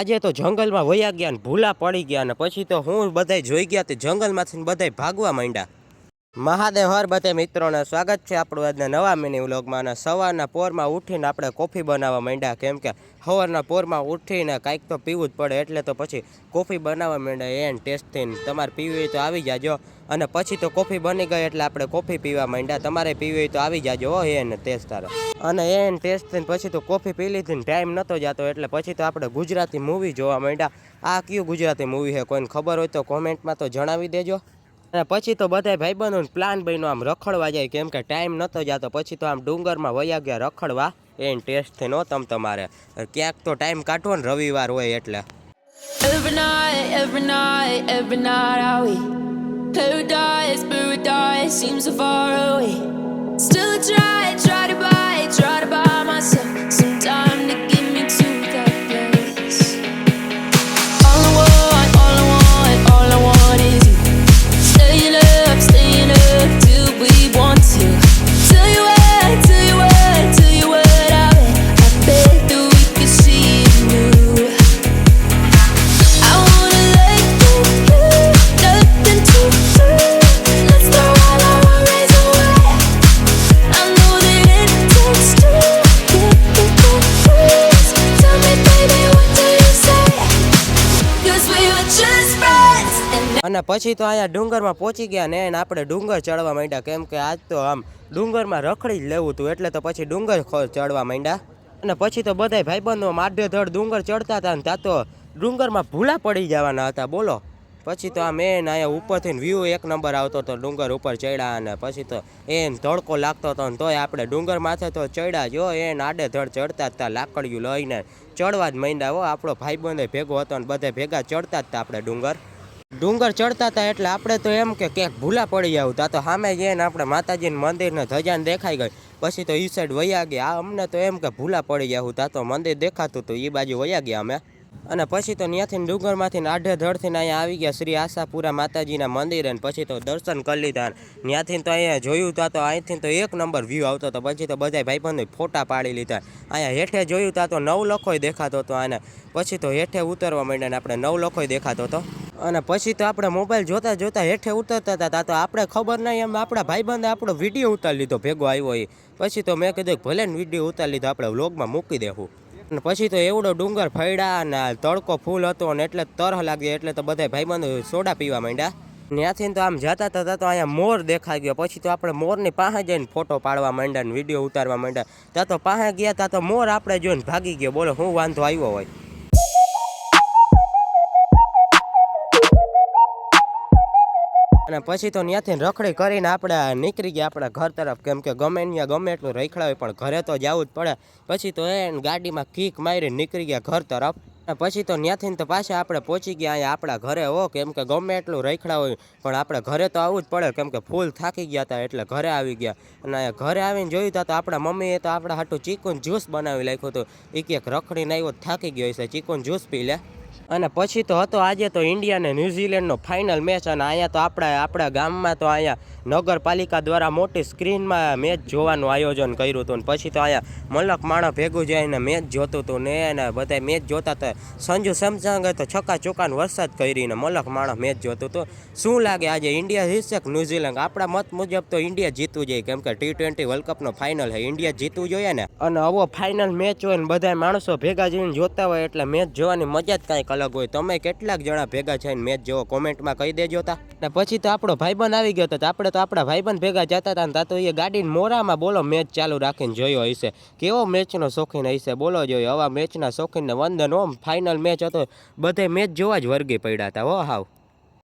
આજે તો જંગલમાં વયા ગયા ને ભૂલા પડી ગયા ને પછી તો હું બધાય જોઈ ગયા તે જંગલમાંથી બધાય ભાગવા માંડ્યા। મહાદેવ હર બધે મિત્રોને સ્વાગત છે આપણું આજના નવા મિની વ્લોગમાં। અને સવારના પોરમાં ઉઠીને આપણે કોફી બનાવવા માંડ્યા, કેમ કે સવારના પોરમાં ઉઠીને કાંઈક તો પીવું જ પડે, એટલે તો પછી કોફી બનાવવા માંડ્યા એન ટેસ્ટથી। તમારે પીવી હોય તો આવી જાજો। અને પછી તો કોફી બની ગઈ એટલે આપણે કોફી પીવા માંડ્યા। તમારે પીવી હોય તો આવી જાજો હો એન ટેસ્ટ તારે। અને એન ટેસ્ટથી પછી તો કોફી પી લીધી ને ટાઈમ નહોતો જતો, એટલે પછી તો આપણે ગુજરાતી મૂવી જોવા માંડ્યા। આ કયું ગુજરાતી મૂવી છે કોઈને ખબર હોય તો કોમેન્ટમાં તો જણાવી દેજો। અને પછી તો બધા ભાઈબંધોને પ્લાન બન્યો આમ રખડવા જાય, કેમ કે ટાઈમ નહોતો જતો। પછી તો આમ ડુંગરમાં વયા ગયા રખડવા એન ટેસ્ટથી નો તમારે ક્યાંક તો ટાઈમ કાઢવો ને, રવિવાર હોય એટલે। Every night are we paradise seems so far away. Still try to buy myself some time to get me to that place. All I want is you. Staying up till we want to. Tell you what, I bet that we could see it new. I wanna let you, nothing to do. Let's throw all our worries away. I know that it takes two to get the confused. Tell me baby, what do you say? 'Cause we were just friends and અને પછી તો અહીંયા ડુંગરમાં પહોંચી ગયા ને આપણે ડુંગર ચડવા માંડ્યા, કેમ કે આજ તો આમ ડુંગરમાં રખડી જ લેવું હતું, એટલે તો પછી ડુંગર ચડવા માંડ્યા। અને પછી તો બધાય ભાઈબંધો માઢે ધડ ડુંગર ચડતા હતા ને ત્યાં તો ડુંગરમાં ભૂલા પડી જવાના હતા બોલો। પછી તો આ મેન અહીંયા ઉપરથી વ્યૂ એક નંબર આવતો હતો, ડુંગર ઉપર ચડ્યા અને પછી તો એમ તડકો લાગતો હતો ને તોય આપણે ડુંગર માથે તો ચડ્યા જો એને આડે ધડ ચડતા જ હતા, લાકડીયું લઈને ચડવા જ માંડ્યા હો। આપણો ભાઈબંધ ભેગો હતો ને બધા ભેગા ચડતા જ હતા આપણે ડુંગર ચડતા હતા, એટલે આપણે તો એમ કે ક્યાંક ભૂલા પડી જાવ તા તો સામે જઈને આપણે માતાજીના મંદિરને ધજાને દેખાઈ ગઈ। પછી તો એ સાઈડ વયા ગયા, અમને તો એમ કે ભૂલા પડી જાવ તા તો મંદિર દેખાતું હતું, એ બાજુ વયા ગયા અમે। અને પછી તો ત્યાંથી ડુંગરમાંથી આઢે ધડથી અહીંયા આવી ગયા શ્રી આશાપુરા માતાજીના મંદિરે, અને પછી તો દર્શન કરી લીધા। ત્યાંથી તો અહીંયા જોયું તા તો અહીંથી તો એક નંબર વ્યૂ આવતો હતો। પછી તો બધા ભાઈબંધો ફોટા પાડી લીધા। અહીંયા હેઠે જોયું તા તો નવલખોય દેખાતો હતો આને। પછી તો હેઠે ઉતરવા માંડ્યા ને આપણે નવલખોય દેખાતો હતો। અને પછી તો આપણે મોબાઈલ જોતા જોતા હેઠે ઉતરતા હતા તો આપણે ખબર નહીં એમ આપણા ભાઈબંધે આપણો વિડીયો ઉતારી લીધો ભેગો આવ્યો એ। પછી તો મેં કીધું ભલે ને વિડીયો ઉતારી લીધો, આપણે વ્લોગમાં મૂકી દેવું। અને પછી તો એવડો ડુંગર ફળ્યા અને તડકો ફૂલ હતો ને એટલે તરહ લાગી, એટલે તો બધા ભાઈબંધો સોડા પીવા માંડ્યા। ત્યાંથી તો આમ જતા હતા તો અહીંયા મોર દેખાઈ ગયો। પછી તો આપણે મોરની પાસે જઈને ફોટો પાડવા માંડ્યા ને વિડીયો ઉતારવા માંડ્યા। ત્યાં તો પાસે ગયા ત્યાં તો મોર આપણે જોઈને ભાગી ગયો, બોલો શું વાંધો આવ્યો હોય। અને પછી તો ત્યાંથી રખડી કરીને આપણે નીકળી ગયા આપણા ઘર તરફ, કેમ કે ગમે ત્યાં ગમે એટલું રખડાવે પણ ઘરે તો જવું જ પડે। પછી તો ગાડીમાં કિક મારીને નીકળી ગયા ઘર તરફ। પછી તો ત્યાંથી તો પાછા આપણે પહોંચી ગયા અહીંયા આપણા ઘરે હો, કેમ કે ગમે એટલું રખડા હોય પણ આપણે ઘરે તો આવવું જ પડે, કેમ કે ફૂલ થાકી ગયા હતા એટલે ઘરે આવી ગયા। અને અહીંયા ઘરે આવીને જોયું તા તો આપણા મમ્મીએ તો આપણા હાટું ચીકુનું જ્યુસ બનાવી નાખ્યું હતું। એ ક્યાંક રખડીને આવ્યો થાકી ગયો છે, ચીકુનું જ્યુસ પી લે। અને પછી તો હતો આજે તો ઇન્ડિયા અને ન્યૂઝીલેન્ડનો ફાઇનલ મેચ, અને અહીંયા તો આપણા ગામમાં તો અહીંયા નગરપાલિકા દ્વારા મોટી સ્ક્રીનમાં મેચ જોવાનું આયોજન કર્યું હતું। પછી તો અહીંયા મલક માણસ ભેગું જઈને મેચ જોતું હતું ને એને બધા મેચ જોતા હતા। સંજુ સેમસંગે તો છક્કા ચોક્કાનો વરસાદ કરીને મલક માણસ મેચ જોતું હતું। શું લાગે આજે ઇન્ડિયા જીતશે કે ન્યૂઝીલેન્ડ? આપણા મત મુજબ તો ઇન્ડિયા જીતવું જોઈએ, કેમ કે T20 વર્લ્ડ કપનો ફાઇનલ છે, ઇન્ડિયા જીતવું જોઈએ ને। અને આવો ફાઇનલ મેચ હોય ને બધા માણસો ભેગા જઈને જોતા હોય એટલે મેચ જોવાની મજા જ કાંઈક અલગ હોય। તમે કેટલાક જણા ભેગા થઈને મેચ જોવો કોમેન્ટમાં કહી દેજો તા। ને પછી તો આપણો ભાઈબંધ આવી ગયો હતો, આપણે તો આપણા ભાઈબંધ ભેગા જતા હતા ને તા તો એ ગાડીને મોરામાં બોલો મેચ ચાલુ રાખીને જોયો હશે। કેવો મેચનો શોખીન હશે બોલો, જોયો આવા મેચના શોખીનને વંદન। ઓમ ફાઇનલ મેચ હતો, બધે મેચ જોવા જ વર્ગી પડ્યા હતા હો હાવ।